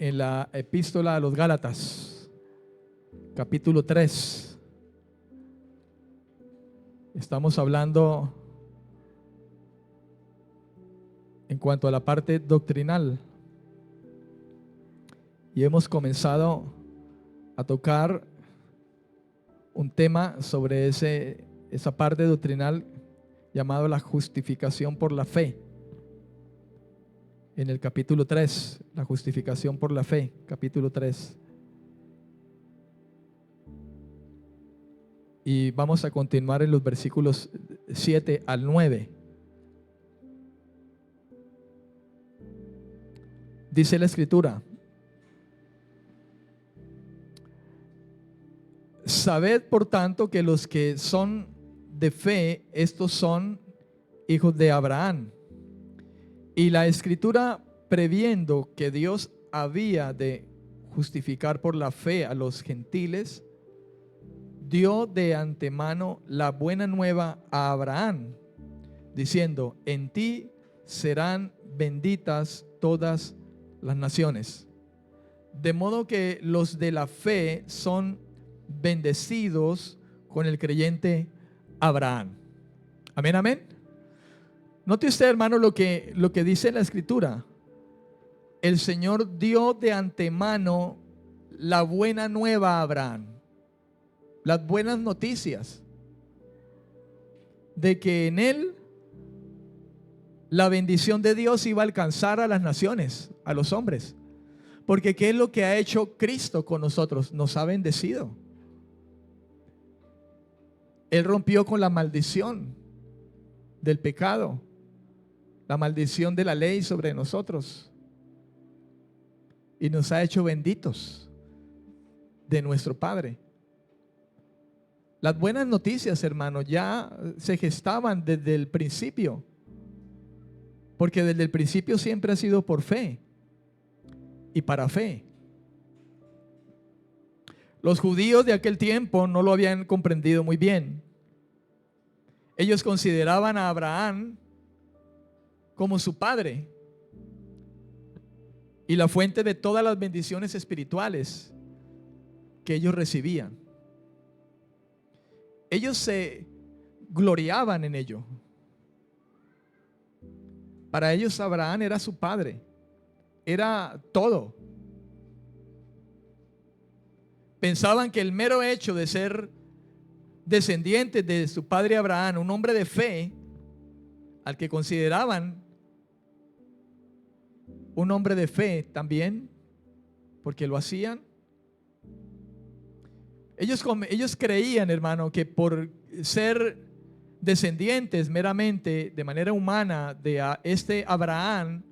en la epístola a los Gálatas, capítulo 3. Estamos hablando en cuanto a la parte doctrinal y hemos comenzado a tocar un tema sobre esa parte doctrinal llamado la justificación por la fe. En el capítulo 3, la justificación por la fe, capítulo 3. Y vamos a continuar en los versículos 7 al 9. Dice la Escritura: sabed por tanto que los que son de fe, estos son hijos de Abraham. Y la Escritura, previendo que Dios había de justificar por la fe a los gentiles, dio de antemano la buena nueva a Abraham, diciendo: en ti serán benditas todas las naciones. De modo que los de la fe son bendecidos con el creyente Abraham. Amén, amén. Note usted, hermano, lo que dice la Escritura. El Señor dio de antemano la buena nueva a Abraham, las buenas noticias de que en él la bendición de Dios iba a alcanzar a las naciones, a los hombres. Porque ¿qué es lo que ha hecho Cristo con nosotros? Nos ha bendecido. Él rompió con la maldición del pecado, la maldición de la ley sobre nosotros, y nos ha hecho benditos de nuestro Padre. Las buenas noticias, hermano, ya se gestaban desde el principio, porque desde el principio siempre ha sido por fe y para fe. Los judíos de aquel tiempo no lo habían comprendido muy bien. Ellos consideraban a Abraham como su padre y la fuente de todas las bendiciones espirituales que ellos recibían. Ellos se gloriaban en ello. Para ellos Abraham era su padre, era todo. Pensaban que el mero hecho de ser descendientes de su padre Abraham, un hombre de fe, al que consideraban un hombre de fe también, porque lo hacían. Ellos creían, hermano, que por ser descendientes meramente de manera humana de este Abraham,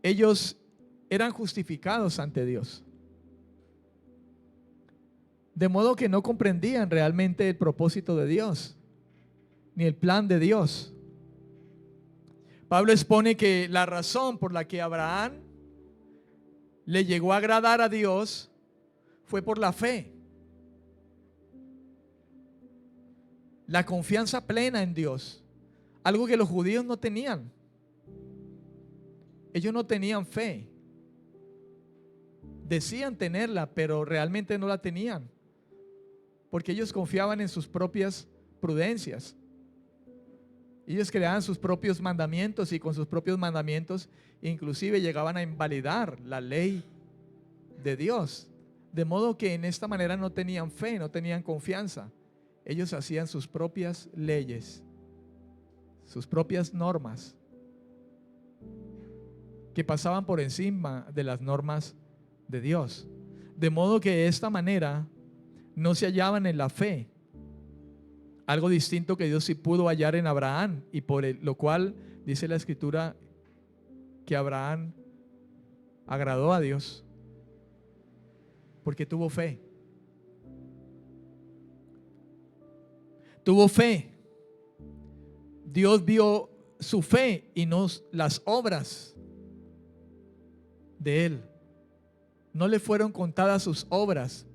ellos eran justificados ante Dios. De modo que no comprendían realmente el propósito de Dios, ni el plan de Dios. Pablo expone que la razón por la que Abraham le llegó a agradar a Dios fue por la fe. La confianza plena en Dios, algo que los judíos no tenían. Ellos no tenían fe. Decían tenerla, pero realmente no la tenían, porque ellos confiaban en sus propias prudencias. Ellos creaban sus propios mandamientos y con sus propios mandamientos inclusive llegaban a invalidar la ley de Dios. De modo que en esta manera no tenían fe, no tenían confianza. Ellos hacían sus propias leyes, sus propias normas, que pasaban por encima de las normas de Dios. De modo que de esta manera no se hallaban en la fe, algo distinto que Dios sí pudo hallar en Abraham, y por lo cual dice la Escritura que Abraham agradó a Dios porque tuvo fe. Tuvo fe. Dios vio su fe y no las obras de él. No le fueron contadas sus obras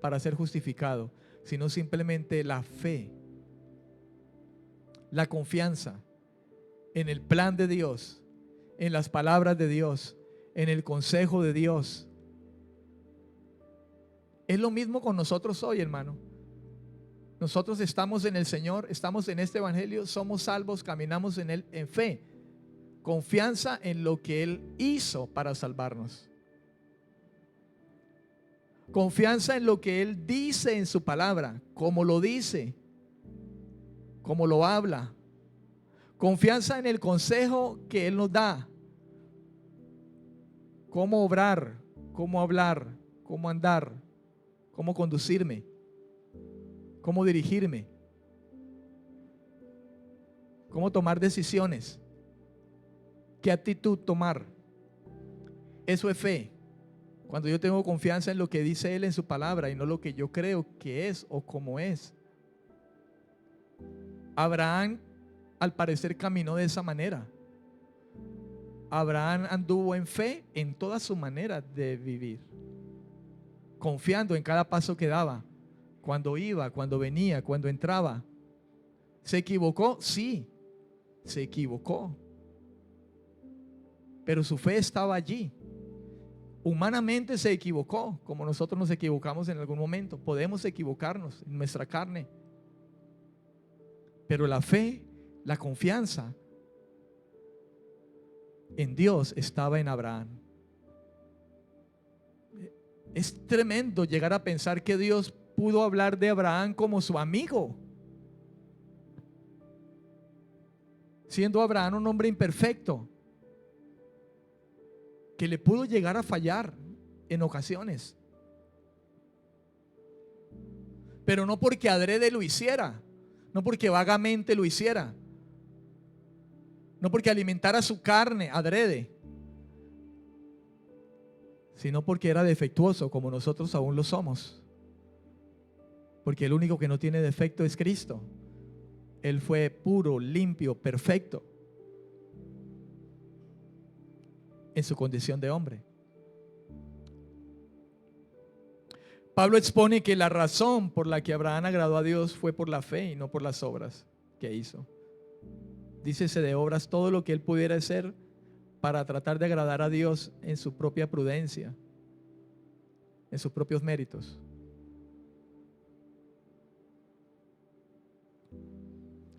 para ser justificado, sino simplemente la fe, la confianza en el plan de Dios, en las palabras de Dios, en el consejo de Dios. Es lo mismo con nosotros hoy, hermano. Nosotros estamos en el Señor, estamos en este evangelio, somos salvos, caminamos en Él en fe, confianza en lo que Él hizo para salvarnos, confianza en lo que Él dice en su palabra, como lo dice, como lo habla, confianza en el consejo que Él nos da, cómo obrar, cómo hablar, cómo andar, cómo conducirme, cómo dirigirme, cómo tomar decisiones, qué actitud tomar. Eso es fe. Cuando yo tengo confianza en lo que dice Él en su palabra y no lo que yo creo que es o cómo es. Abraham al parecer caminó de esa manera. Abraham anduvo en fe en toda su manera de vivir, confiando en cada paso que daba, cuando iba, cuando venía, cuando entraba. ¿Se equivocó? Sí, se equivocó. Pero su fe estaba allí. Humanamente se equivocó, como nosotros nos equivocamos en algún momento. Podemos equivocarnos en nuestra carne. Pero la fe, la confianza en Dios estaba en Abraham. Es tremendo llegar a pensar que Dios pudo hablar de Abraham como su amigo, siendo Abraham un hombre imperfecto, que le pudo llegar a fallar en ocasiones, pero no porque adrede lo hiciera, no porque vagamente lo hiciera, no porque alimentara su carne adrede, sino porque era defectuoso como nosotros aún lo somos. Porque el único que no tiene defecto es Cristo. Él fue puro, limpio, perfecto en su condición de hombre. Pablo expone que la razón por la que Abraham agradó a Dios fue por la fe y no por las obras que hizo. Dícese de obras todo lo que él pudiera hacer para tratar de agradar a Dios en su propia prudencia, en sus propios méritos.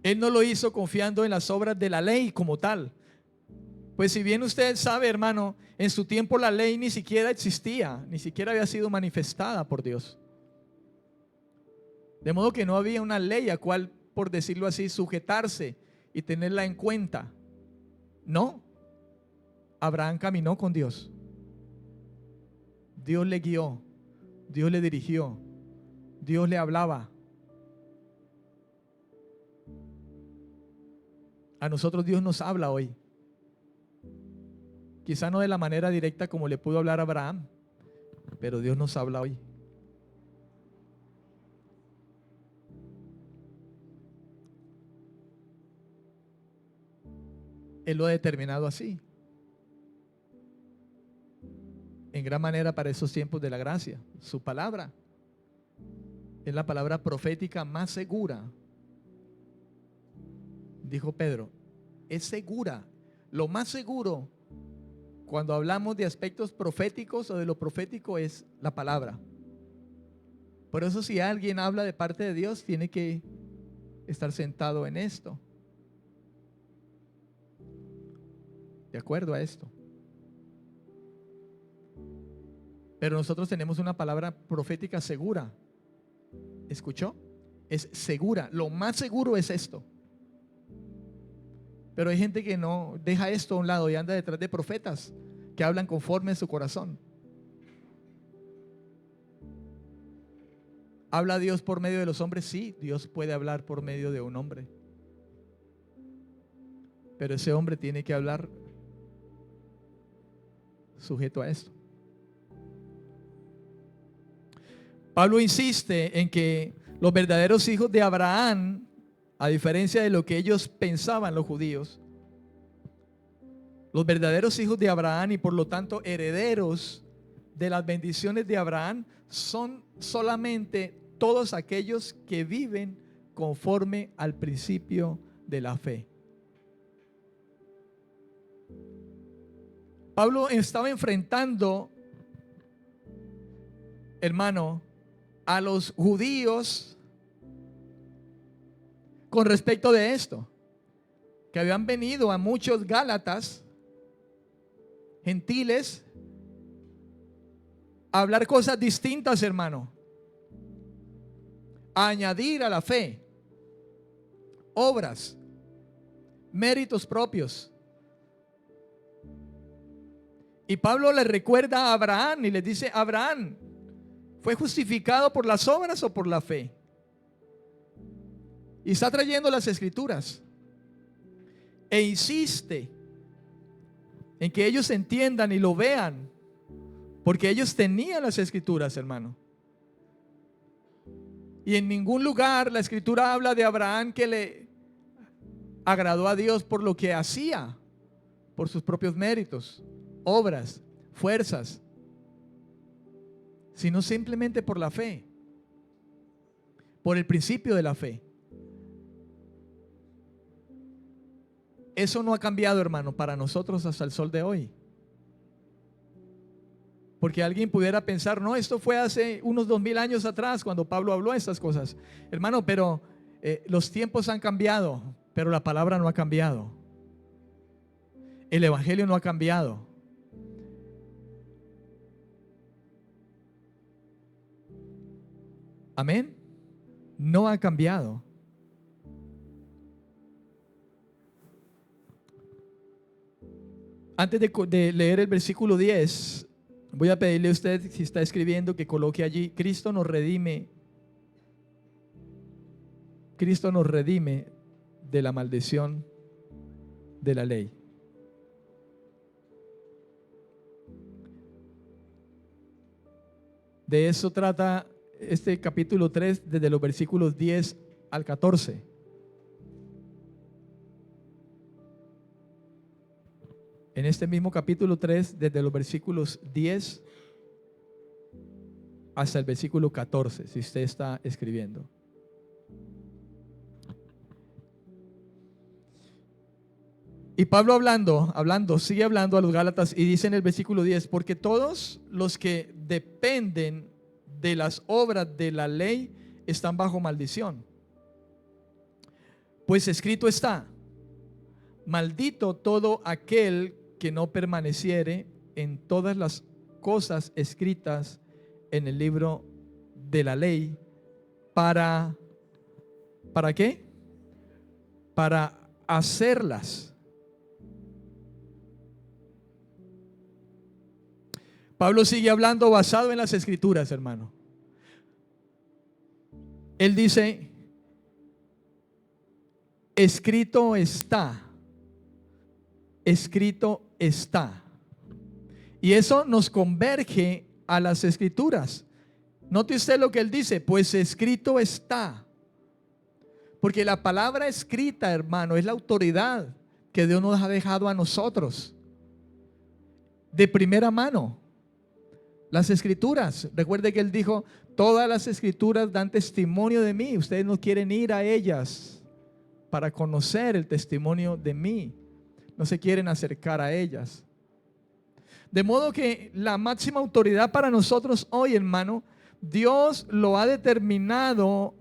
Él no lo hizo confiando en las obras de la ley como tal. Pues si bien usted sabe, hermano, en su tiempo la ley ni siquiera existía, ni siquiera había sido manifestada por Dios. De modo que no había una ley a cual, por decirlo así, sujetarse y tenerla en cuenta. No. Abraham caminó con Dios. Dios le guió, Dios le dirigió, Dios le hablaba. A nosotros Dios nos habla hoy. Quizá no de la manera directa como le pudo hablar a Abraham, pero Dios nos habla hoy. Él lo ha determinado así, en gran manera para esos tiempos de la gracia. Su palabra es la palabra profética más segura. Dijo Pedro, es segura. Lo más seguro cuando hablamos de aspectos proféticos o de lo profético es la palabra. Por eso si alguien habla de parte de Dios, tiene que estar sentado en esto, de acuerdo a esto. Pero nosotros tenemos una palabra profética segura. ¿Escuchó? Es segura. Lo más seguro es esto. Pero hay gente que no deja esto a un lado y anda detrás de profetas que hablan conforme a su corazón. ¿Habla Dios por medio de los hombres? Sí, Dios puede hablar por medio de un hombre. Pero ese hombre tiene que hablar sujeto a esto. Pablo insiste en que los verdaderos hijos de Abraham, a diferencia de lo que ellos pensaban los judíos, los verdaderos hijos de Abraham y por lo tanto herederos de las bendiciones de Abraham son solamente todos aquellos que viven conforme al principio de la fe. Pablo estaba enfrentando, hermano, a los judíos con respecto de esto, que habían venido a muchos gálatas, gentiles, a hablar cosas distintas, hermano, a añadir a la fe obras, méritos propios. Y Pablo le recuerda a Abraham y le dice: Abraham fue justificado por las obras o por la fe. Y está trayendo las escrituras e insiste en que ellos entiendan y lo vean, porque ellos tenían las escrituras, hermano. Y en ningún lugar la escritura habla de Abraham que le agradó a Dios por lo que hacía, por sus propios méritos, obras, fuerzas, sino simplemente por la fe, por el principio de la fe. Eso no ha cambiado, hermano, para nosotros hasta el sol de hoy. Porque alguien pudiera pensar: no, esto fue hace unos 2000 años atrás cuando Pablo habló estas cosas. Hermano, pero los tiempos han cambiado, pero la palabra no ha cambiado. El evangelio no ha cambiado. Amén. No ha cambiado. Antes de leer el versículo 10, voy a pedirle a usted, si está escribiendo, que coloque allí: Cristo nos redime. Cristo nos redime de la maldición de la ley. De eso trata este capítulo 3, desde los versículos 10 al 14. En este mismo capítulo 3, desde los versículos 10 hasta el versículo 14, si usted está escribiendo. Y Pablo sigue hablando a los Gálatas y dice en el versículo 10: porque todos los que dependen de las obras de la ley están bajo maldición. Pues escrito está: maldito todo aquel que no permaneciere en todas las cosas escritas en el libro de la ley, ¿para qué? Para hacerlas. Pablo sigue hablando basado en las escrituras, hermano. Él dice: escrito está. Escrito está. Y eso nos converge a las escrituras. Note usted lo que él dice: pues escrito está. Porque la palabra escrita, hermano, es la autoridad que Dios nos ha dejado a nosotros de primera mano. Las escrituras, recuerde que él dijo: todas las escrituras dan testimonio de mí. Ustedes no quieren ir a ellas para conocer el testimonio de mí. No se quieren acercar a ellas. De modo que la máxima autoridad para nosotros hoy, hermano, Dios lo ha determinado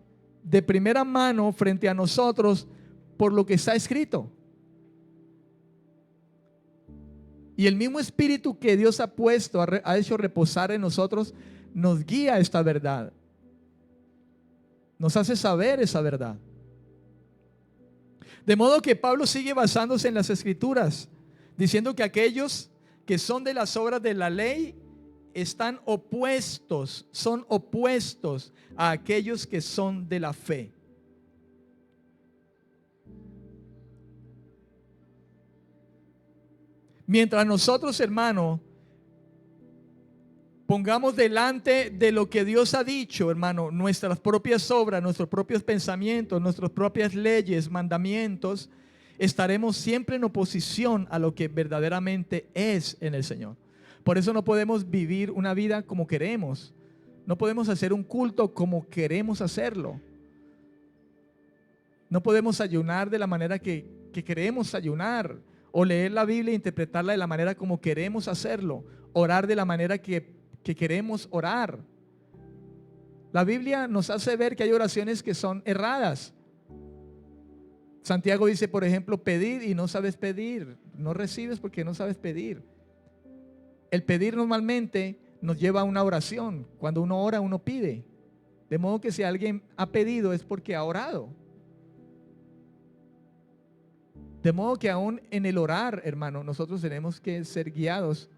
de primera mano frente a nosotros por lo que está escrito. Y el mismo espíritu que Dios ha puesto, ha hecho reposar en nosotros, nos guía a esta verdad. Nos hace saber esa verdad. De modo que Pablo sigue basándose en las escrituras, diciendo que aquellos que son de las obras de la ley son opuestos a aquellos que son de la fe. Mientras nosotros, hermano, pongamos delante de lo que Dios ha dicho, hermano, nuestras propias obras, nuestros propios pensamientos, nuestras propias leyes, mandamientos, estaremos siempre en oposición a lo que verdaderamente es en el Señor. Por eso no podemos vivir una vida como queremos. No podemos hacer un culto como queremos hacerlo. No podemos ayunar de la manera que queremos ayunar, o leer la Biblia e interpretarla de la manera como queremos hacerlo, orar de la manera que queremos orar. La Biblia nos hace ver que hay oraciones que son erradas. Santiago dice, por ejemplo, pedir y no sabes pedir, no recibes porque no sabes pedir. El pedir normalmente nos lleva a una oración. Cuando uno ora, uno pide. De modo que si alguien ha pedido es porque ha orado. De modo que aún en el orar, hermano, nosotros tenemos que ser guiados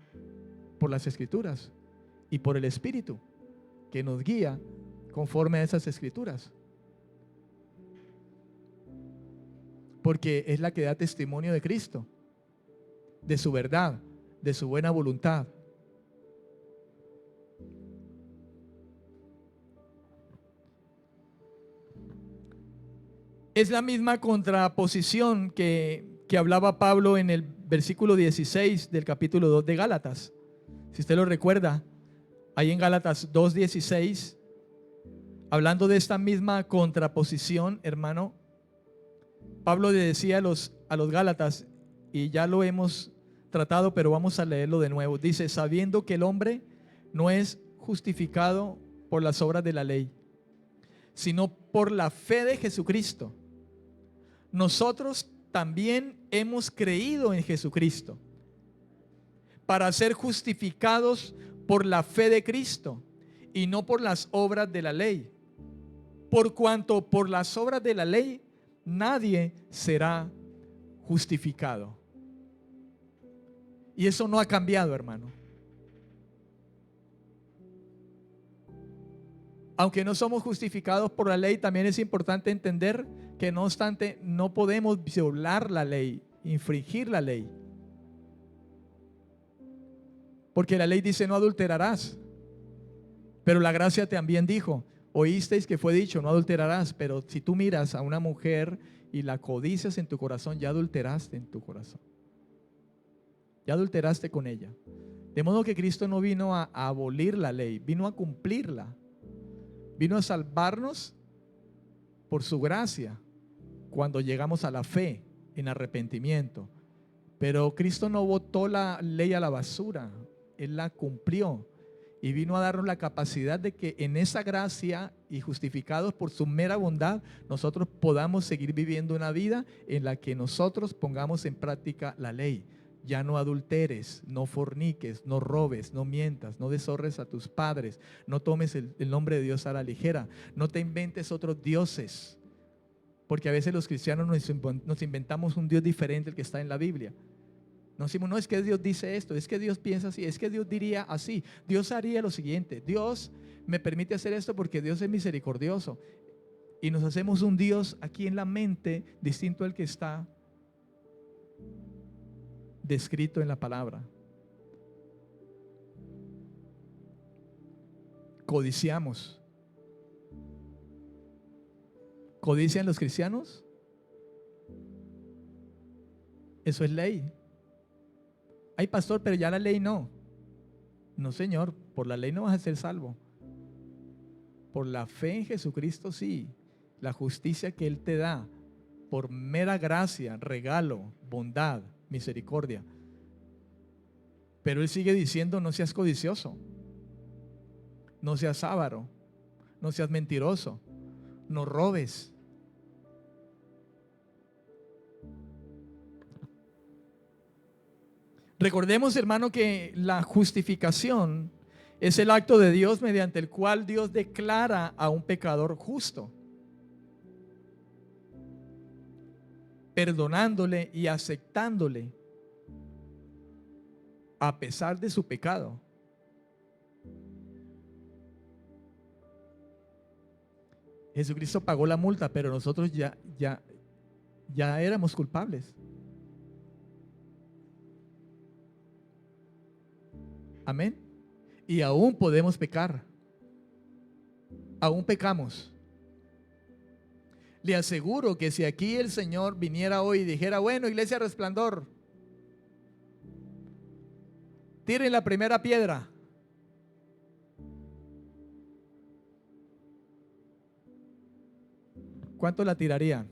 por las Escrituras y por el Espíritu que nos guía conforme a esas Escrituras. Porque es la que da testimonio de Cristo, de su verdad, de su buena voluntad. Es la misma contraposición que hablaba Pablo en el versículo 16 del capítulo 2 de Gálatas. Si usted lo recuerda, ahí en Gálatas 2:16, hablando de esta misma contraposición, hermano, Pablo le decía a los Gálatas, y ya lo hemos tratado, pero vamos a leerlo de nuevo. Dice, sabiendo que el hombre no es justificado por las obras de la ley, sino por la fe de Jesucristo. Nosotros también hemos creído en Jesucristo para ser justificados por la fe de Cristo y no por las obras de la ley. Por cuanto por las obras de la ley nadie será justificado. Y eso no ha cambiado, hermano. Aunque no somos justificados por la ley, también es importante entender que no obstante no podemos violar la ley, infringir la ley. Porque la ley dice no adulterarás. Pero la gracia también dijo, oísteis que fue dicho no adulterarás. Pero si tú miras a una mujer y la codicias en tu corazón, ya adulteraste en tu corazón. Ya adulteraste con ella. De modo que Cristo no vino a abolir la ley, vino a cumplirla. Vino a salvarnos por su gracia cuando llegamos a la fe en arrepentimiento. Pero Cristo no botó la ley a la basura, Él la cumplió y vino a darnos la capacidad de que en esa gracia y justificados por su mera bondad, nosotros podamos seguir viviendo una vida en la que nosotros pongamos en práctica la ley. Ya no adulteres, no forniques, no robes, no mientas, no deshonres a tus padres, no tomes el nombre de Dios a la ligera, no te inventes otros dioses, porque a veces los cristianos nos inventamos un Dios diferente al que está en la Biblia. Nos decimos, no, es que Dios dice esto, es que Dios piensa así, es que Dios diría así, Dios haría lo siguiente, Dios me permite hacer esto porque Dios es misericordioso. Y nos hacemos un Dios aquí en la mente distinto al que está descrito en la palabra. Codiciamos. ¿Codician los cristianos? Eso es ley. Ay, pastor, pero ya la ley no. No, señor, por la ley no vas a ser salvo. Por la fe en Jesucristo sí. La justicia que Él te da por mera gracia, regalo, bondad, misericordia. Pero Él sigue diciendo, no seas codicioso, no seas avaro, no seas mentiroso, no robes. Recordemos, hermano, que la justificación es el acto de Dios mediante el cual Dios declara a un pecador justo, perdonándole y aceptándole a pesar de su pecado. Jesucristo pagó la multa, pero nosotros ya éramos culpables. Amén. Y aún podemos pecar. Aún pecamos. Le aseguro que si aquí el Señor viniera hoy y dijera, bueno, Iglesia Resplandor, tiren la primera piedra. ¿Cuánto la tirarían?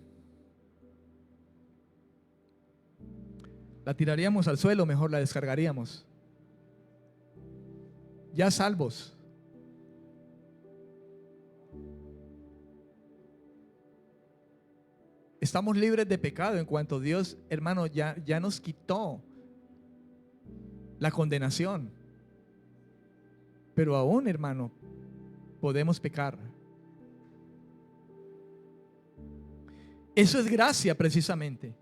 La tiraríamos al suelo, mejor la descargaríamos. Ya salvos. Estamos libres de pecado en cuanto Dios, hermano, ya nos quitó la condenación. Pero aún, hermano, podemos pecar. Eso es gracia precisamente.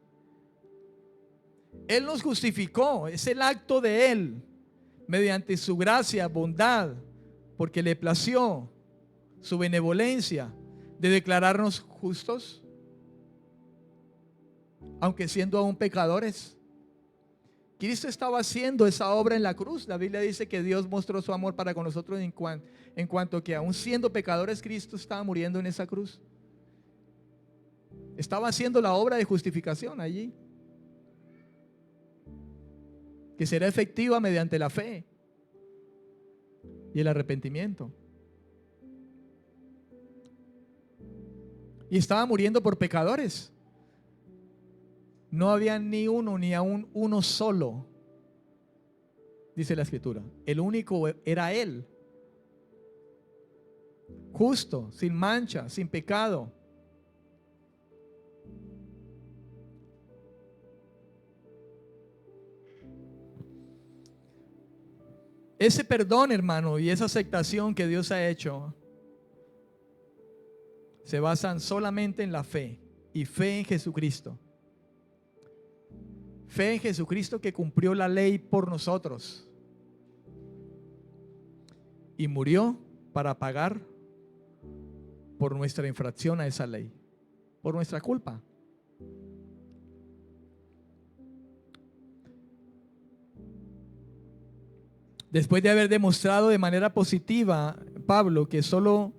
Él nos justificó, es el acto de Él, mediante su gracia, bondad, porque le plació su benevolencia de declararnos justos, aunque siendo aún pecadores. Cristo estaba haciendo esa obra en la cruz. La Biblia dice que Dios mostró su amor para con nosotros en cuanto que aún siendo pecadores, Cristo estaba muriendo en esa cruz. Estaba haciendo la obra de justificación allí, que será efectiva mediante la fe y el arrepentimiento. Y estaba muriendo por pecadores. No había ni uno, ni aún uno solo, dice la Escritura. El único era Él, justo, sin mancha, sin pecado. Ese perdón, hermano, y esa aceptación que Dios ha hecho se basan solamente en la fe y fe en Jesucristo. Fe en Jesucristo, que cumplió la ley por nosotros y murió para pagar por nuestra infracción a esa ley, por nuestra culpa. Después de haber demostrado de manera positiva, Pablo, que solo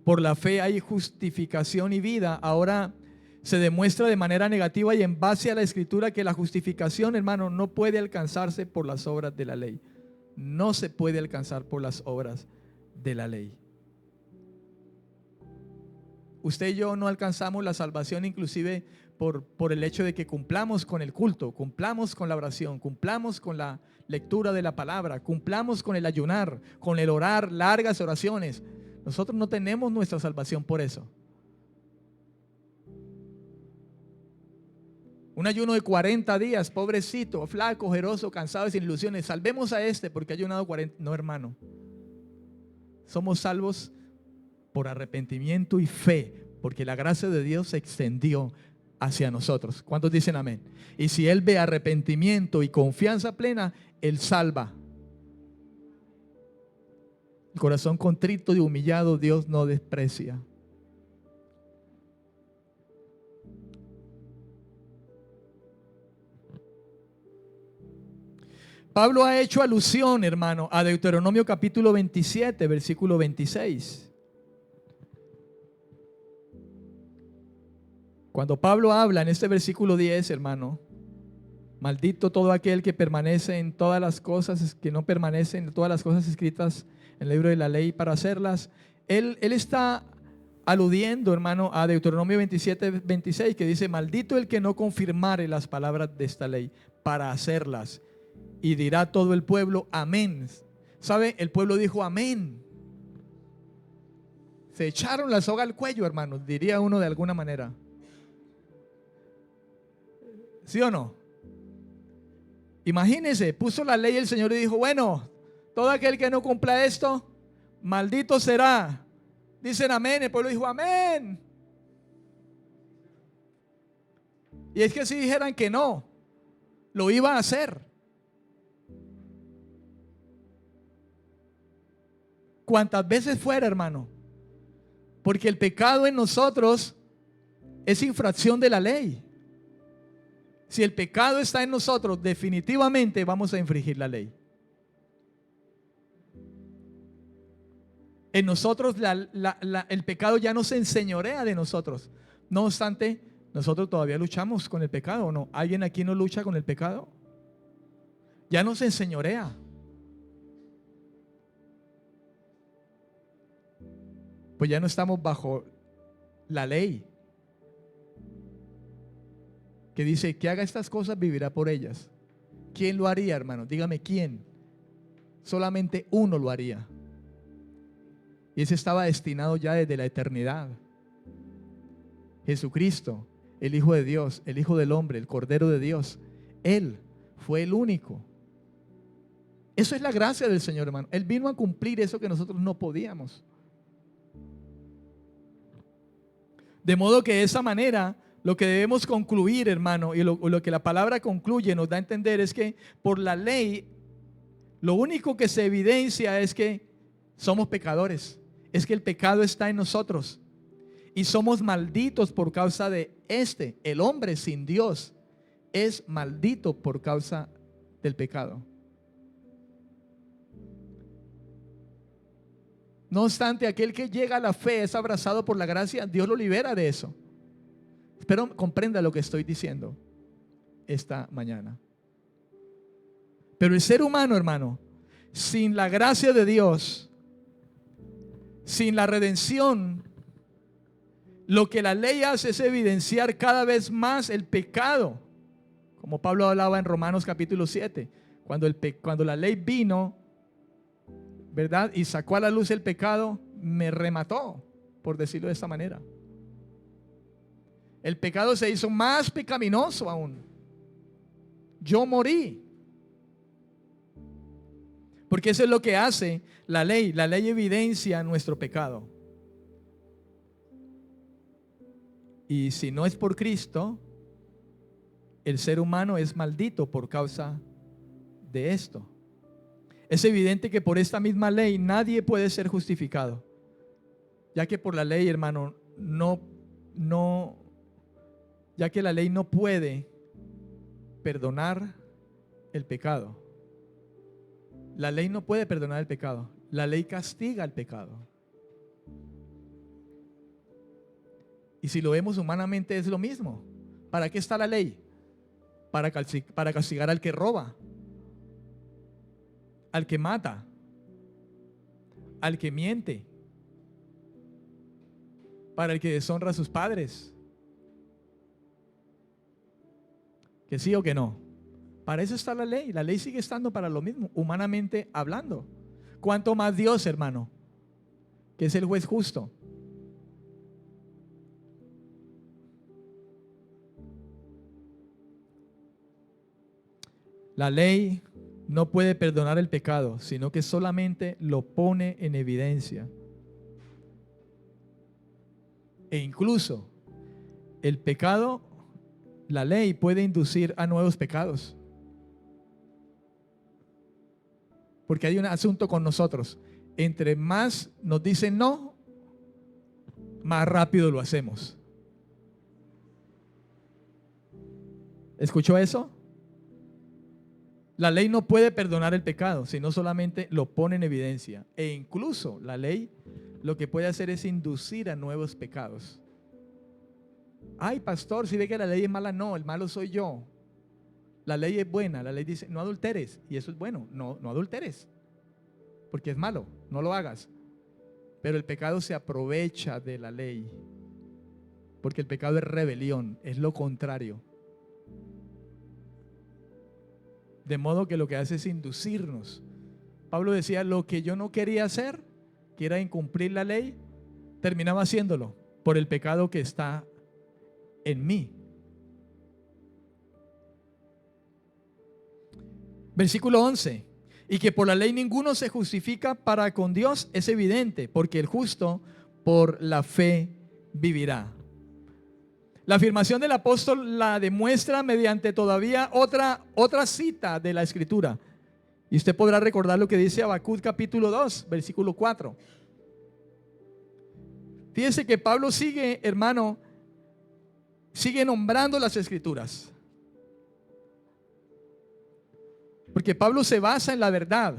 por la fe hay justificación y vida, ahora se demuestra de manera negativa y en base a la Escritura que la justificación, hermano, no puede alcanzarse por las obras de la ley. No se puede alcanzar por las obras de la ley. Usted y yo no alcanzamos la salvación inclusive por el hecho de que cumplamos con el culto, cumplamos con la oración, cumplamos con la lectura de la palabra, cumplamos con el ayunar, con el orar largas oraciones. Nosotros no tenemos nuestra salvación por eso. Un ayuno de 40 días, pobrecito, flaco, ojeroso, cansado y sin ilusiones. Salvemos a este porque ha ayunado 40. No, hermano. Somos salvos por arrepentimiento y fe, porque la gracia de Dios se extendió hacia nosotros. ¿Cuántos dicen amén? Y si Él ve arrepentimiento y confianza plena, Él salva. El corazón contrito y humillado Dios no desprecia. Pablo ha hecho alusión, hermano, a Deuteronomio capítulo 27, versículo 26. Cuando Pablo habla en este versículo 10, hermano, maldito todo aquel que permanece en todas las cosas, que no permanece en todas las cosas escritas en el libro de la ley para hacerlas. Él está aludiendo, hermano, a Deuteronomio 27, 26, que dice: maldito el que no confirmare las palabras de esta ley para hacerlas. Y dirá todo el pueblo, amén. ¿Sabe? El pueblo dijo amén. Se echaron la soga al cuello, hermanos, diría uno de alguna manera. ¿Sí o no? Imagínense, puso la ley el Señor y dijo: bueno, todo aquel que no cumpla esto, maldito será. Dicen amén, el pueblo dijo amén. Y es que si dijeran que no, lo iba a hacer. Cuantas veces fuera, hermano, porque el pecado en nosotros es infracción de la ley. Si el pecado está en nosotros, definitivamente vamos a infringir la ley. En nosotros el pecado ya no se enseñorea de nosotros. No obstante, nosotros todavía luchamos con el pecado, ¿o no? ¿Alguien aquí no lucha con el pecado? Ya no se enseñorea. Pues ya no estamos bajo la ley que dice: que haga estas cosas vivirá por ellas. ¿Quién lo haría, hermano? Dígame quién. Solamente uno lo haría. Y ese estaba destinado ya desde la eternidad. Jesucristo, el Hijo de Dios, el Hijo del Hombre, el Cordero de Dios. Él fue el único. Eso es la gracia del Señor, hermano. Él vino a cumplir eso que nosotros no podíamos. De modo que de esa manera, lo que debemos concluir, hermano, y lo que la palabra concluye, nos da a entender es que por la ley, lo único que se evidencia es que somos pecadores. Es que el pecado está en nosotros. Y somos malditos por causa de el hombre sin Dios es maldito por causa del pecado. No obstante, aquel que llega a la fe es abrazado por la gracia, Dios lo libera de eso. Espero comprenda lo que estoy diciendo esta mañana. Pero el ser humano, hermano, sin la gracia de Dios, sin la redención, lo que la ley hace es evidenciar cada vez más el pecado. Como Pablo hablaba en Romanos capítulo 7, cuando la ley vino, ¿verdad? Y sacó a la luz el pecado, me remató, por decirlo de esta manera. El pecado se hizo más pecaminoso aún. Yo morí. Porque eso es lo que hace la ley. La ley evidencia nuestro pecado. Y si no es por Cristo, el ser humano es maldito por causa de esto. Es evidente que por esta misma ley nadie puede ser justificado, ya que por la ley, hermano, ya que la ley no puede perdonar el pecado. La ley no puede perdonar el pecado. La ley castiga el pecado. Y si lo vemos humanamente es lo mismo. ¿Para qué está la ley? Para castigar al que roba, al que mata, al que miente, para el que deshonra a sus padres. ¿Que sí o que no? Para eso está la ley. La ley sigue estando para lo mismo, humanamente hablando. ¿Cuánto más Dios, hermano, que es el juez justo? La ley no puede perdonar el pecado, sino que solamente lo pone en evidencia. E incluso el pecado, la ley puede inducir a nuevos pecados. Porque hay un asunto con nosotros. Entre más nos dicen no, más rápido lo hacemos. ¿Escuchó eso? La ley no puede perdonar el pecado, sino solamente lo pone en evidencia. E incluso la ley lo que puede hacer es inducir a nuevos pecados. Ay, pastor, si ve que la ley es mala, no, el malo soy yo. La ley es buena, la ley dice no adulteres, y eso es bueno, no adulteres, porque es malo, no lo hagas. Pero el pecado se aprovecha de la ley, porque el pecado es rebelión, es lo contrario. De modo que lo que hace es inducirnos. Pablo decía, lo que yo no quería hacer, que era incumplir la ley, terminaba haciéndolo por el pecado que está en mí. Versículo 11. Y que por la ley ninguno se justifica para con Dios es evidente, porque el justo por la fe vivirá. La afirmación del apóstol la demuestra mediante todavía otra cita de la Escritura. Y usted podrá recordar lo que dice Habacuc capítulo 2, versículo 4. Fíjese que Pablo sigue, hermano, sigue nombrando las Escrituras. Porque Pablo se basa en la verdad.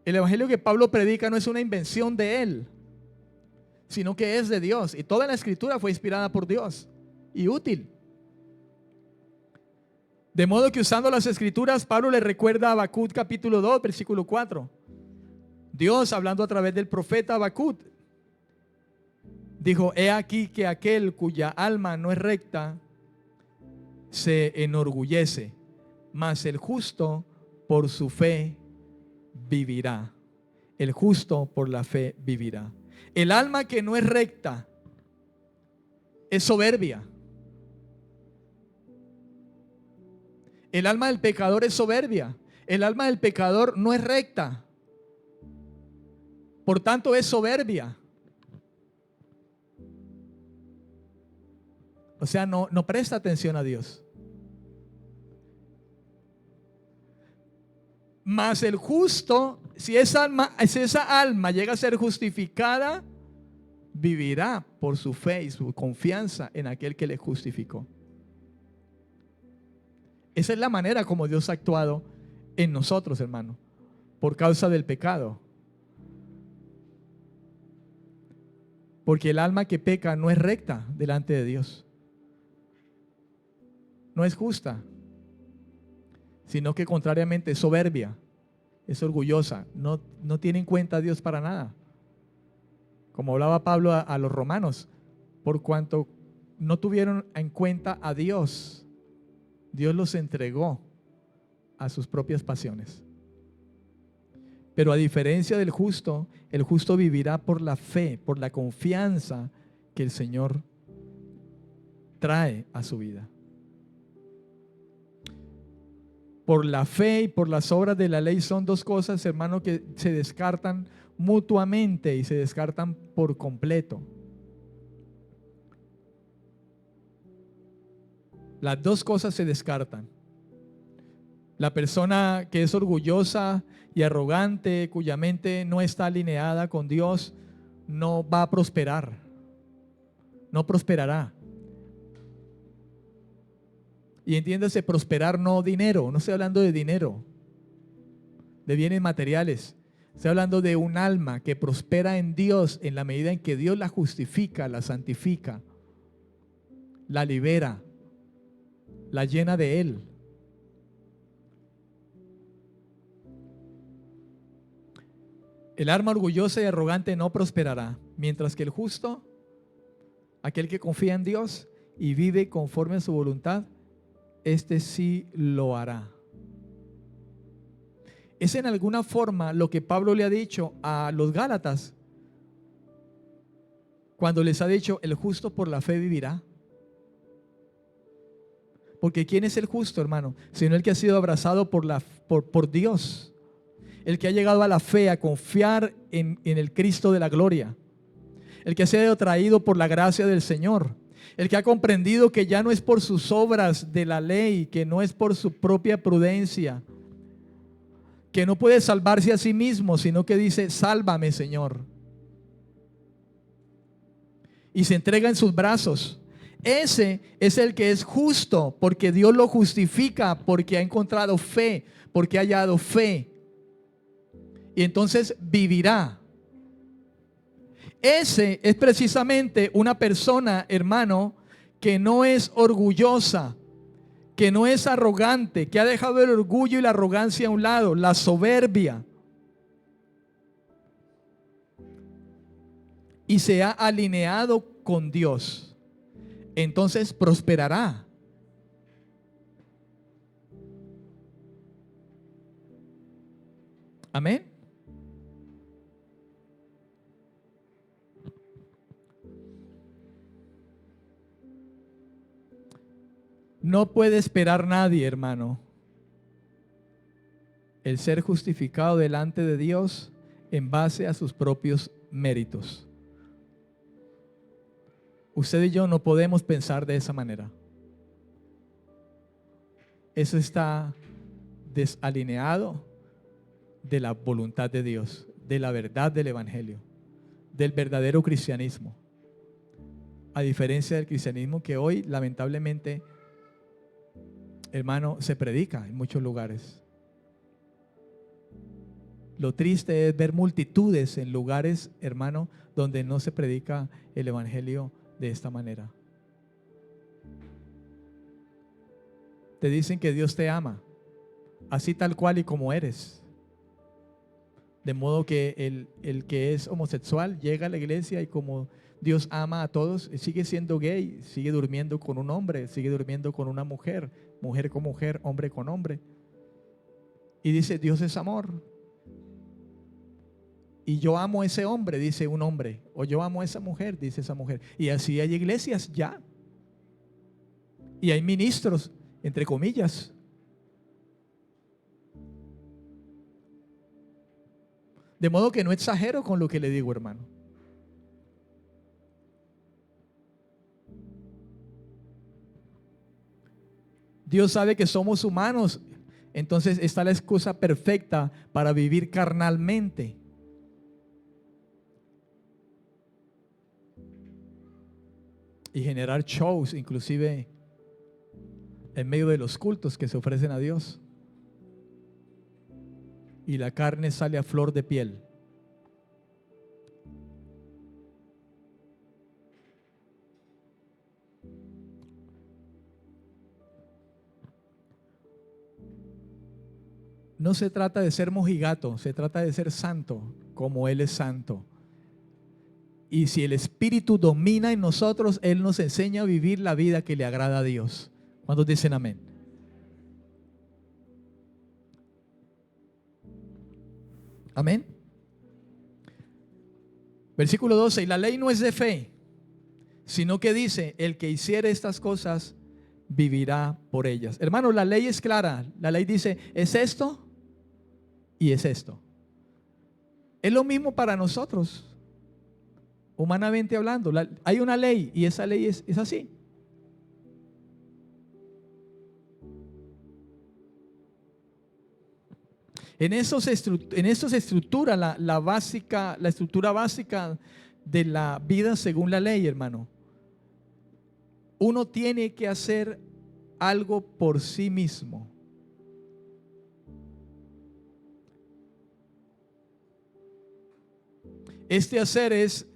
El evangelio que Pablo predica no es una invención de él, sino que es de Dios. Y toda la Escritura fue inspirada por Dios y útil. De modo que usando las Escrituras, Pablo le recuerda a Habacuc capítulo 2, versículo 4. Dios, hablando a través del profeta Habacuc, dijo: he aquí que aquel cuya alma no es recta se enorgullece, mas el justo por su fe vivirá. El justo por la fe vivirá. El alma que no es recta es soberbia. El alma del pecador es soberbia. El alma del pecador no es recta. Por tanto, es soberbia. O sea, no presta atención a Dios. Mas el justo, si esa alma llega a ser justificada, vivirá por su fe y su confianza en aquel que le justificó. Esa es la manera como Dios ha actuado en nosotros, hermano, por causa del pecado. Porque el alma que peca no es recta delante de Dios. No es justa, sino que contrariamente es soberbia, es orgullosa, no tiene en cuenta a Dios para nada. Como hablaba Pablo a los romanos, por cuanto no tuvieron en cuenta a Dios, Dios los entregó a sus propias pasiones. Pero a diferencia del justo, el justo vivirá por la fe, por la confianza que el Señor trae a su vida. Por la fe y por las obras de la ley son dos cosas, hermano, que se descartan mutuamente y se descartan por completo. Las dos cosas se descartan. La persona que es orgullosa y arrogante, cuya mente no está alineada con Dios, no va a prosperar. No prosperará. Y entiéndase, prosperar no dinero, no estoy hablando de dinero, de bienes materiales. Estoy hablando de un alma que prospera en Dios en la medida en que Dios la justifica, la santifica, la libera, la llena de Él. El alma orgullosa y arrogante no prosperará, mientras que el justo, aquel que confía en Dios y vive conforme a su voluntad, este sí lo hará. Es en alguna forma lo que Pablo le ha dicho a los Gálatas cuando les ha dicho: el justo por la fe vivirá. Porque ¿quién es el justo, hermano? Sino el que ha sido abrazado por Dios, el que ha llegado a la fe, a confiar en el Cristo de la gloria, el que ha sido traído por la gracia del Señor, el que ha comprendido que ya no es por sus obras de la ley, que no es por su propia prudencia, que no puede salvarse a sí mismo, sino que dice: sálvame, Señor. Y se entrega en sus brazos. Ese es el que es justo, porque Dios lo justifica, porque ha encontrado fe, porque ha hallado fe. Y entonces vivirá. Ese es precisamente una persona, hermano, que no es orgullosa, que no es arrogante, que ha dejado el orgullo y la arrogancia a un lado, la soberbia, y se ha alineado con Dios. Entonces prosperará. Amén. No puede esperar nadie, hermano, el ser justificado delante de Dios en base a sus propios méritos. Usted y yo no podemos pensar de esa manera. Eso está desalineado de la voluntad de Dios, de la verdad del Evangelio, del verdadero cristianismo. A diferencia del cristianismo que hoy, lamentablemente, hermano, se predica en muchos lugares. Lo triste es ver multitudes en lugares, hermano, donde no se predica el Evangelio de esta manera. Te dicen que Dios te ama, así tal cual y como eres. De modo que el que es homosexual llega a la iglesia y como Dios ama a todos, sigue siendo gay, sigue durmiendo con un hombre, sigue durmiendo con una mujer, mujer con mujer, hombre con hombre. Y dice, Dios es amor. Y yo amo a ese hombre, dice un hombre. O yo amo a esa mujer, dice esa mujer. Y así hay iglesias ya. Y hay ministros, entre comillas. De modo que no exagero con lo que le digo, hermano. Dios sabe que somos humanos. Entonces está la excusa perfecta para vivir carnalmente. Y generar shows, inclusive en medio de los cultos que se ofrecen a Dios. Y la carne sale a flor de piel. No se trata de ser mojigato, se trata de ser santo, como Él es santo. Y si el Espíritu domina en nosotros, Él nos enseña a vivir la vida que le agrada a Dios. ¿Cuántos dicen amén? Amén. Versículo 12, y la ley no es de fe, sino que dice, el que hiciere estas cosas vivirá por ellas. Hermano, la ley es clara. La ley dice, es esto y es esto. Es lo mismo para nosotros, humanamente hablando. Hay una ley y esa ley es así. En eso se estructura la estructura básica de la vida según la ley, hermano. Uno tiene que hacer algo por sí mismo. Este hacer es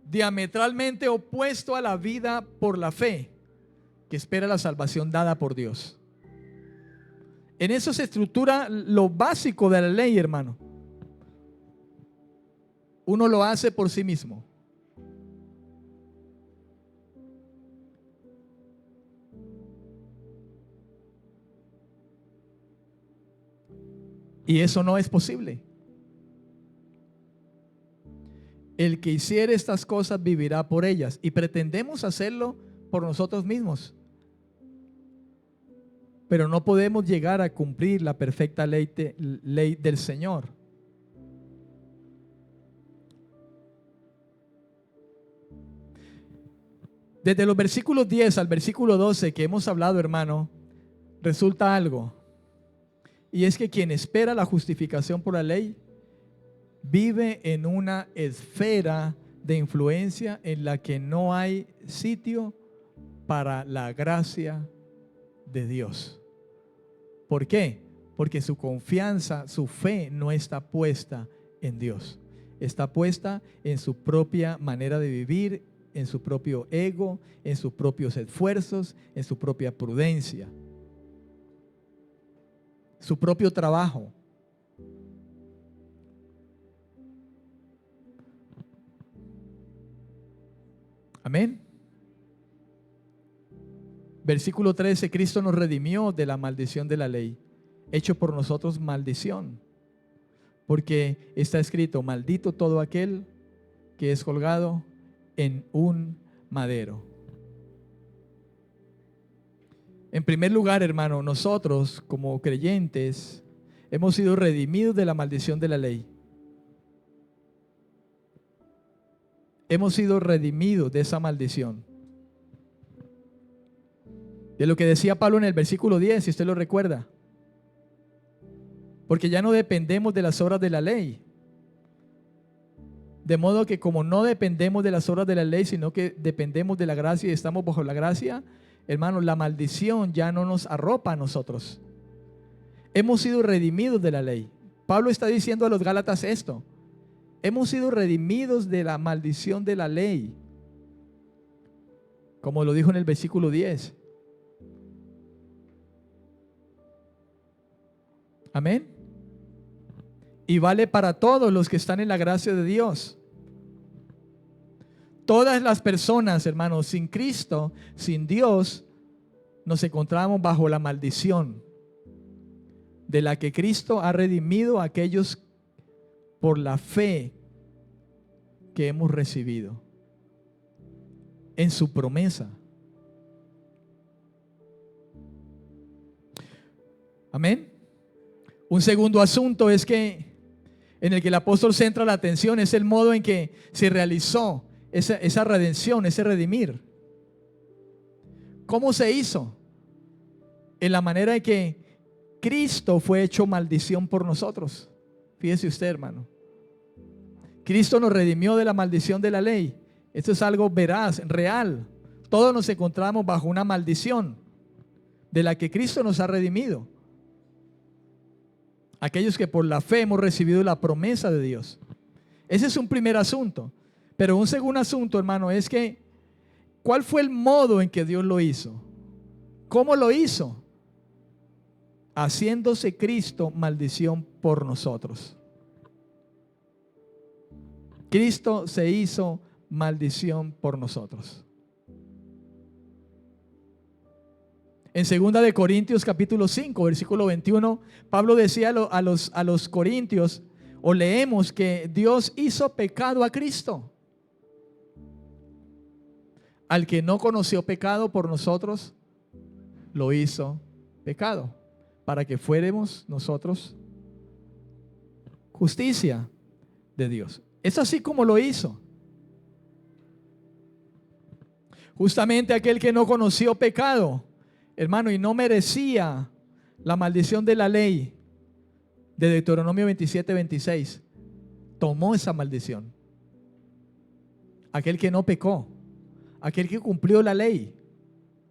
diametralmente opuesto a la vida por la fe, que espera la salvación dada por Dios. En eso se estructura lo básico de la ley, hermano. Uno lo hace por sí mismo. Y eso no es posible. El que hiciere estas cosas vivirá por ellas. Y pretendemos hacerlo por nosotros mismos. Pero no podemos llegar a cumplir la perfecta ley del Señor. Desde los versículos 10 al versículo 12 que hemos hablado, hermano, resulta algo. Y es que quien espera la justificación por la ley vive en una esfera de influencia en la que no hay sitio para la gracia de Dios. ¿Por qué? Porque su confianza, su fe no está puesta en Dios. Está puesta en su propia manera de vivir, en su propio ego, en sus propios esfuerzos, en su propia prudencia, su propio trabajo. Amén. Versículo 13, Cristo nos redimió de la maldición de la ley, hecho por nosotros maldición, porque está escrito, maldito todo aquel que es colgado en un madero. En primer lugar, hermano, nosotros como creyentes hemos sido redimidos de la maldición de la ley. Hemos sido redimidos de esa maldición. De lo que decía Pablo en el versículo 10, si usted lo recuerda. Porque ya no dependemos de las obras de la ley. De modo que como no dependemos de las obras de la ley, sino que dependemos de la gracia y estamos bajo la gracia, hermanos, la maldición ya no nos arropa a nosotros. Hemos sido redimidos de la ley. Pablo está diciendo a los Gálatas esto. Hemos sido redimidos de la maldición de la ley. Como lo dijo en el versículo 10. Amén. y vale para todos los que están en la gracia de Dios. Todas las personas, hermanos, sin Cristo, sin Dios, nos encontramos bajo la maldición de la que Cristo ha redimido a aquellos por la fe que hemos recibido en su promesa. Amén. Un segundo asunto es que en el que el apóstol centra la atención es el modo en que se realizó esa redención, ese redimir. ¿Cómo se hizo? En la manera en que Cristo fue hecho maldición por nosotros. Fíjese usted, hermano. Cristo nos redimió de la maldición de la ley. Esto es algo veraz, real. Todos nos encontramos bajo una maldición de la que Cristo nos ha redimido. Aquellos que por la fe hemos recibido la promesa de Dios. Ese es un primer asunto. Pero un segundo asunto, hermano, es que ¿cuál fue el modo en que Dios lo hizo? ¿Cómo lo hizo? Haciéndose Cristo maldición por nosotros. Cristo se hizo maldición por nosotros. En 2 de Corintios capítulo 5, versículo 21, Pablo decía a los corintios, o leemos que Dios hizo pecado a Cristo. Al que no conoció pecado por nosotros, lo hizo pecado, para que fuéramos nosotros justicia de Dios. Es así como lo hizo. Justamente aquel que no conoció pecado, hermano, y no merecía la maldición de la ley de Deuteronomio 27:26, tomó esa maldición. Aquel que no pecó, aquel que cumplió la ley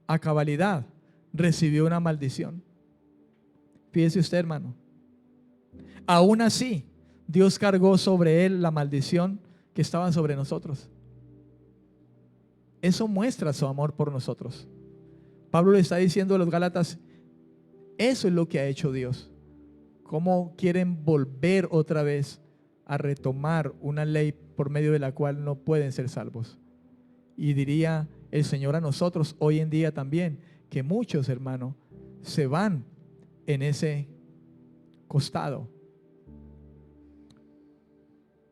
a cabalidad, recibió una maldición. Fíjese usted, hermano. Aún así, Dios cargó sobre él la maldición que estaba sobre nosotros. Eso muestra su amor por nosotros. Pablo le está diciendo a los Gálatas, eso es lo que ha hecho Dios. ¿Cómo quieren volver otra vez a retomar una ley por medio de la cual no pueden ser salvos? Y diría el Señor a nosotros hoy en día también, que muchos, hermanos, se van en ese costado,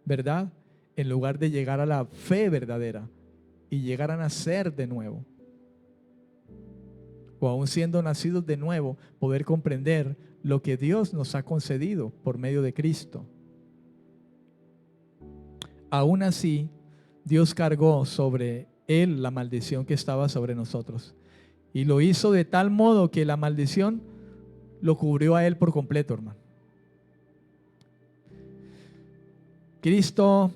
¿verdad? En lugar de llegar a la fe verdadera y llegar a nacer de nuevo. O aún siendo nacidos de nuevo, poder comprender lo que Dios nos ha concedido por medio de Cristo. Aún así, Dios cargó sobre él la maldición que estaba sobre nosotros. Y lo hizo de tal modo que la maldición lo cubrió a él por completo, hermano. Cristo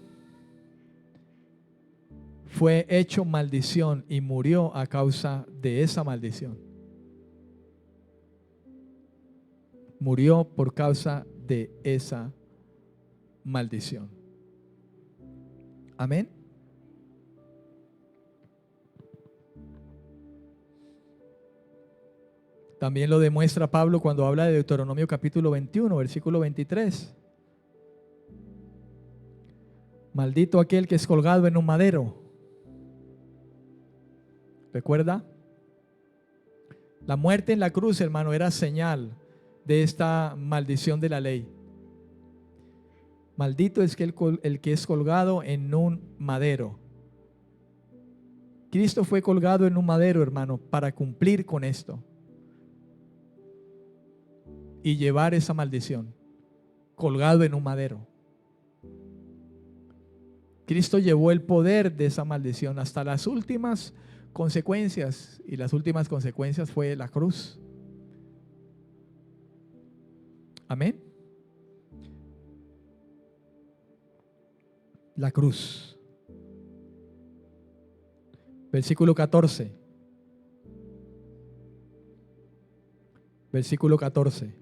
fue hecho maldición y murió a causa de esa maldición. Murió por causa de esa maldición. Amén. También lo demuestra Pablo cuando habla de Deuteronomio capítulo 21, versículo 23. Maldito aquel que es colgado en un madero. ¿Recuerda? La muerte en la cruz, hermano, era señal de esta maldición de la ley. Maldito es el que es colgado en un madero. Cristo fue colgado en un madero, hermano, para cumplir con esto y llevar esa maldición. Colgado en un madero. Cristo llevó el poder de esa maldición hasta las últimas consecuencias, y las últimas consecuencias fue la cruz. Amén. La cruz. Versículo 14. Versículo 14.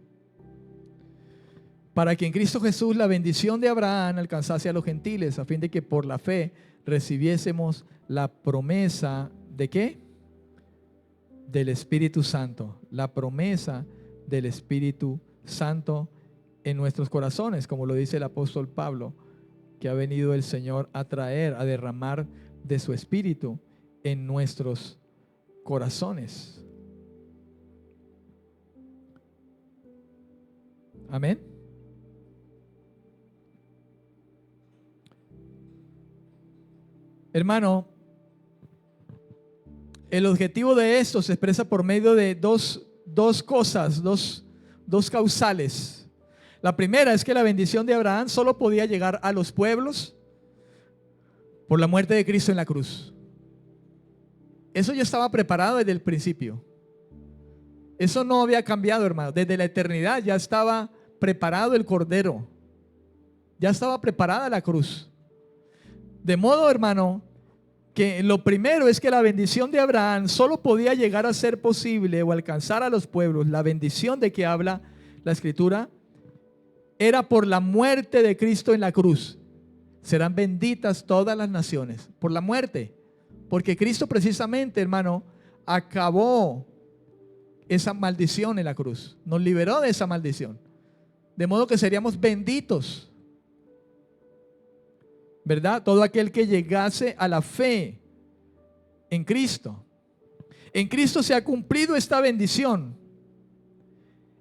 Para que en Cristo Jesús la bendición de Abraham alcanzase a los gentiles, a fin de que por la fe recibiésemos la promesa ¿de qué? Del Espíritu Santo. La promesa del Espíritu Santo en nuestros corazones, como lo dice el apóstol Pablo, que ha venido el Señor a traer, a derramar de su espíritu en nuestros corazones. Amén. Hermano, el objetivo de esto se expresa por medio de dos cosas, dos causales. La primera es que la bendición de Abraham solo podía llegar a los pueblos por la muerte de Cristo en la cruz. Eso ya estaba preparado desde el principio. Eso no había cambiado, hermano. Desde la eternidad ya estaba preparado el Cordero. Ya estaba preparada la cruz. De modo, hermano, que lo primero es que la bendición de Abraham solo podía llegar a ser posible o alcanzar a los pueblos. La bendición de que habla la Escritura era por la muerte de Cristo en la cruz. Serán benditas todas las naciones por la muerte. Porque Cristo precisamente, hermano, acabó esa maldición en la cruz. Nos liberó de esa maldición. De modo que seríamos benditos, ¿verdad? Todo aquel que llegase a la fe en Cristo. En Cristo se ha cumplido esta bendición.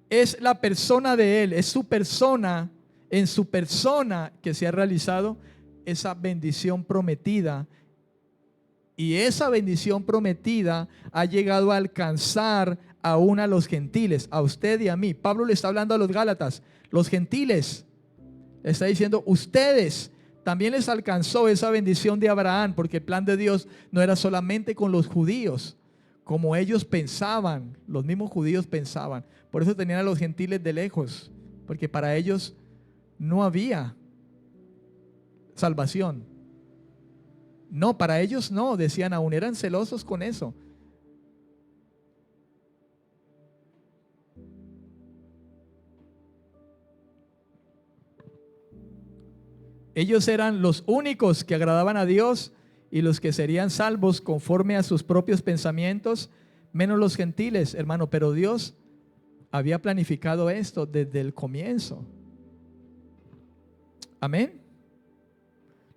Es la persona de Él, es su persona, en su persona que se ha realizado esa bendición prometida. Y esa bendición prometida ha llegado a alcanzar aún a los gentiles, a usted y a mí. Pablo le está hablando a los Gálatas, los gentiles. Le está diciendo, ustedes también les alcanzó esa bendición de Abraham, porque el plan de Dios no era solamente con los judíos, como ellos pensaban, los mismos judíos pensaban. Por eso tenían a los gentiles de lejos, porque para ellos no había salvación. No, para ellos no, decían aún, eran celosos con eso. Ellos eran los únicos que agradaban a Dios y los que serían salvos conforme a sus propios pensamientos, menos los gentiles, hermano. Pero Dios había planificado esto desde el comienzo. Amén.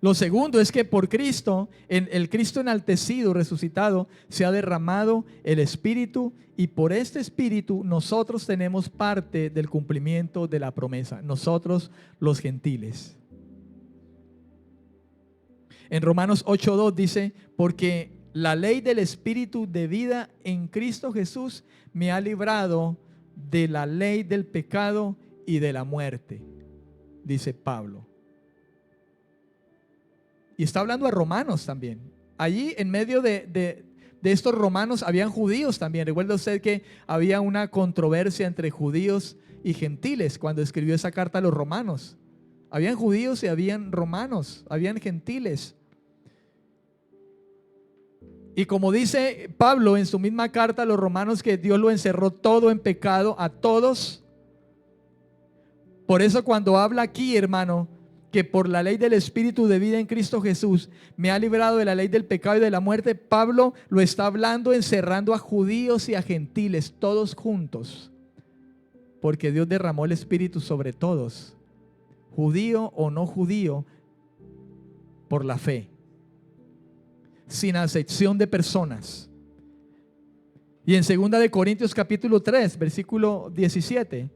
Lo segundo es que por Cristo, en el Cristo enaltecido, resucitado, se ha derramado el Espíritu, y por este Espíritu nosotros tenemos parte del cumplimiento de la promesa, nosotros los gentiles. En Romanos 8:2 dice, porque la ley del Espíritu de vida en Cristo Jesús me ha librado de la ley del pecado y de la muerte, dice Pablo. Y está hablando a romanos también. Allí en medio de estos romanos habían judíos también. Recuerda usted que había una controversia entre judíos y gentiles cuando escribió esa carta a los romanos. Habían judíos y habían romanos, habían gentiles. Y como dice Pablo en su misma carta a los romanos, que Dios lo encerró todo en pecado a todos. Por eso cuando habla aquí, hermano, que por la ley del Espíritu de vida en Cristo Jesús me ha librado de la ley del pecado y de la muerte, Pablo lo está hablando encerrando a judíos y a gentiles, todos juntos. Porque Dios derramó el Espíritu sobre todos, judío o no judío, por la fe, sin acepción de personas. Y en 2 de Corintios capítulo 3, versículo 17,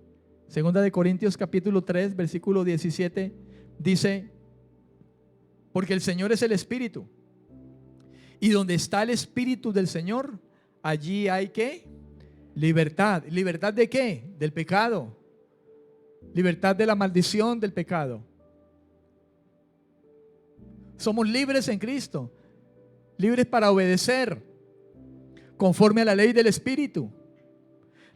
2 de Corintios capítulo 3, versículo 17, dice, porque el Señor es el Espíritu, y donde está el Espíritu del Señor, allí hay ¿qué? Libertad. ¿Libertad de qué? Del pecado. Libertad de la maldición del pecado. Somos libres en Cristo, libres para obedecer conforme a la ley del Espíritu,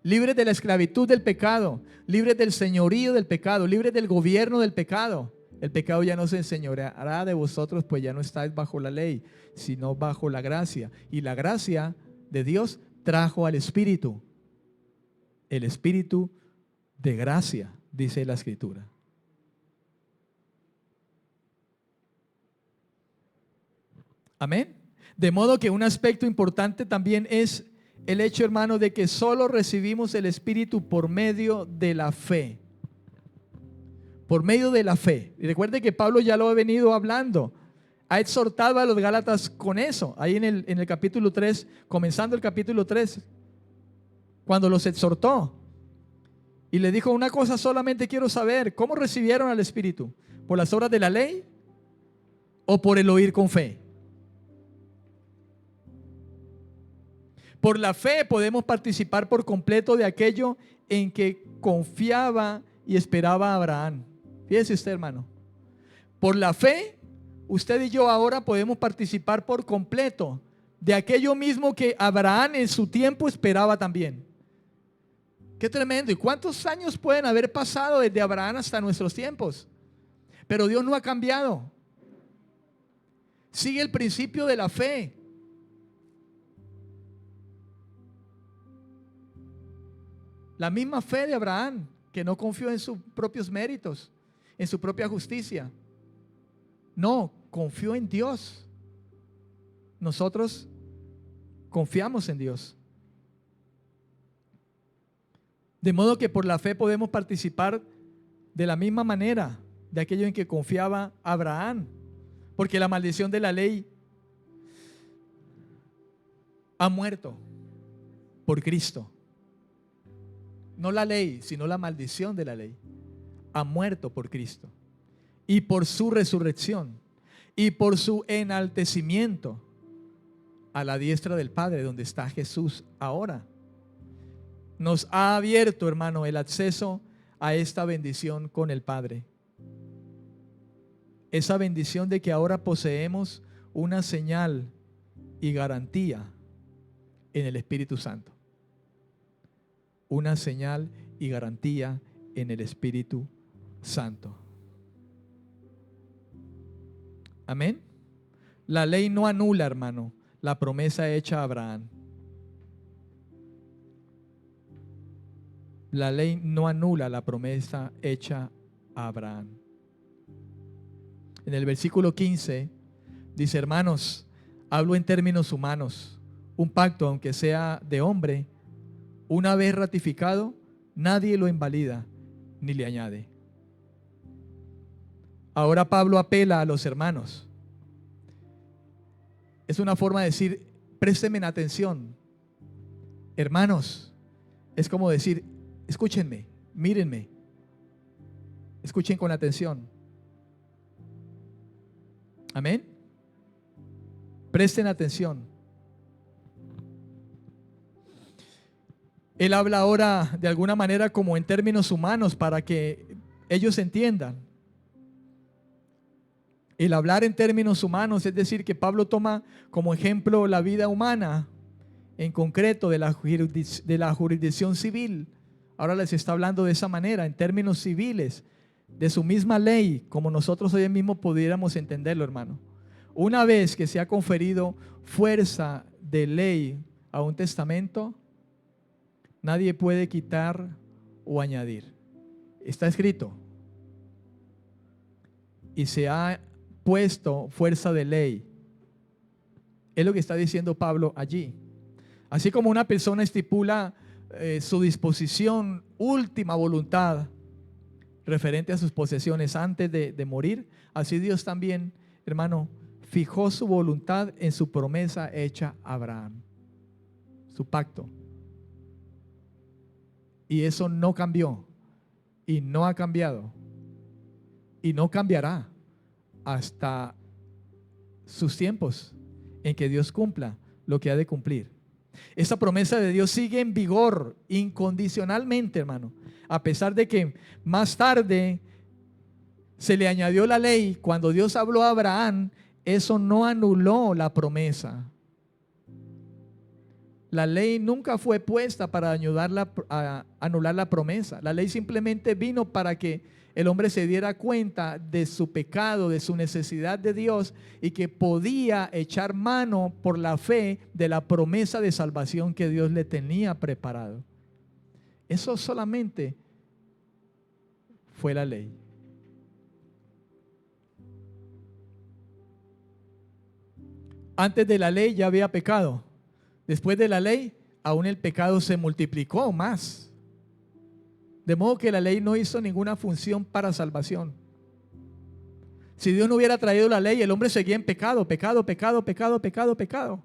libres de la esclavitud del pecado, libres del señorío del pecado, libres del gobierno del pecado. El pecado ya no se enseñoreará de vosotros, pues ya no estáis bajo la ley, sino bajo la gracia. Y la gracia de Dios trajo al Espíritu, el Espíritu de gracia, dice la Escritura. Amén. De modo que un aspecto importante también es el hecho, hermano, de que solo recibimos el Espíritu por medio de la fe. por medio de la fe. Y recuerde que Pablo ya lo ha venido hablando. Ha exhortado a los Gálatas con eso, ahí en el capítulo 3, comenzando el capítulo 3, cuando los exhortó. Y le dijo: una cosa solamente quiero saber, ¿cómo recibieron al Espíritu? ¿Por las obras de la ley o por el oír con fe? Por la fe podemos participar por completo de aquello en que confiaba y esperaba Abraham. Fíjese usted, hermano. Por la fe, usted y yo ahora podemos participar por completo de aquello mismo que Abraham en su tiempo esperaba también. Qué tremendo. ¿Y cuántos años pueden haber pasado desde Abraham hasta nuestros tiempos? Pero Dios no ha cambiado. Sigue el principio de la fe. La misma fe de Abraham, que no confió en sus propios méritos, en su propia justicia. No, confió en Dios. Nosotros confiamos en Dios. De modo que por la fe podemos participar de la misma manera de aquello en que confiaba Abraham. Porque la maldición de la ley ha muerto por Cristo. No la ley, sino la maldición de la ley ha muerto por Cristo. Y por su resurrección y por su enaltecimiento a la diestra del Padre, donde está Jesús ahora, nos ha abierto, hermano, el acceso a esta bendición con el Padre. Esa bendición de que ahora poseemos una señal y garantía en el Espíritu Santo. Una señal y garantía en el Espíritu Santo. Amén. La ley no anula, hermano, la promesa hecha a Abraham. La ley no anula la promesa hecha a Abraham. En el versículo 15 dice: hermanos, hablo en términos humanos. Un pacto, aunque sea de hombre, una vez ratificado, nadie lo invalida ni le añade. Ahora Pablo apela a los hermanos. Es una forma de decir: préstenme atención. Hermanos, es como decir: escúchenme, mírenme, escuchen con atención. Amén. Presten atención. Él habla ahora de alguna manera como en términos humanos para que ellos entiendan. El hablar en términos humanos, es decir, que Pablo toma como ejemplo la vida humana, en concreto de la jurisdicción civil. Ahora les está hablando de esa manera, en términos civiles, de su misma ley, como nosotros hoy mismo pudiéramos entenderlo, hermano. Una vez que se ha conferido fuerza de ley a un testamento, nadie puede quitar o añadir. Está escrito. Y se ha puesto fuerza de ley. Es lo que está diciendo Pablo allí. Así como una persona estipula su disposición, última voluntad referente a sus posesiones antes de morir, así Dios también, hermano, fijó su voluntad en su promesa hecha a Abraham, su pacto. Y eso no cambió y no ha cambiado y no cambiará hasta sus tiempos en que Dios cumpla lo que ha de cumplir. Esta promesa de Dios sigue en vigor incondicionalmente, hermano, a pesar de que más tarde se le añadió la ley. Cuando Dios habló a Abraham, eso no anuló la promesa. La ley nunca fue puesta para ayudarla a anular la promesa. La ley simplemente vino para que el hombre se diera cuenta de su pecado, de su necesidad de Dios, y que podía echar mano por la fe de la promesa de salvación que Dios le tenía preparado. Eso solamente fue la ley. Antes de la ley ya había pecado. Después de la ley, aún el pecado se multiplicó más. De modo que la ley no hizo ninguna función para salvación. Si Dios no hubiera traído la ley, el hombre seguía en pecado, pecado, pecado, pecado, pecado, pecado.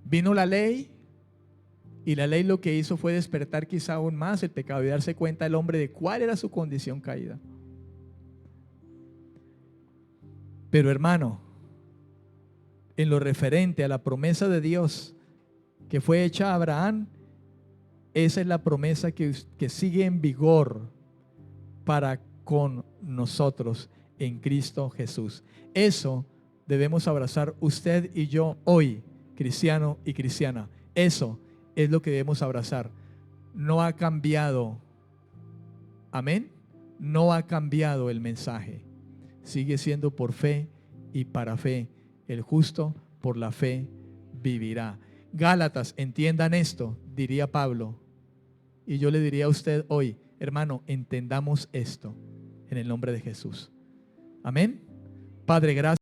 Vino la ley y la ley lo que hizo fue despertar quizá aún más el pecado y darse cuenta el hombre de cuál era su condición caída. Pero hermano, en lo referente a la promesa de Dios que fue hecha a Abraham, esa es la promesa que sigue en vigor para con nosotros en Cristo Jesús. Eso debemos abrazar usted y yo hoy, cristiano y cristiana. Eso es lo que debemos abrazar. No ha cambiado. Amén. No ha cambiado el mensaje. Sigue siendo por fe y para fe. El justo por la fe vivirá. Gálatas, entiendan esto, diría Pablo. Y yo le diría a usted hoy, hermano, entendamos esto en el nombre de Jesús. Amén. Padre, gracias.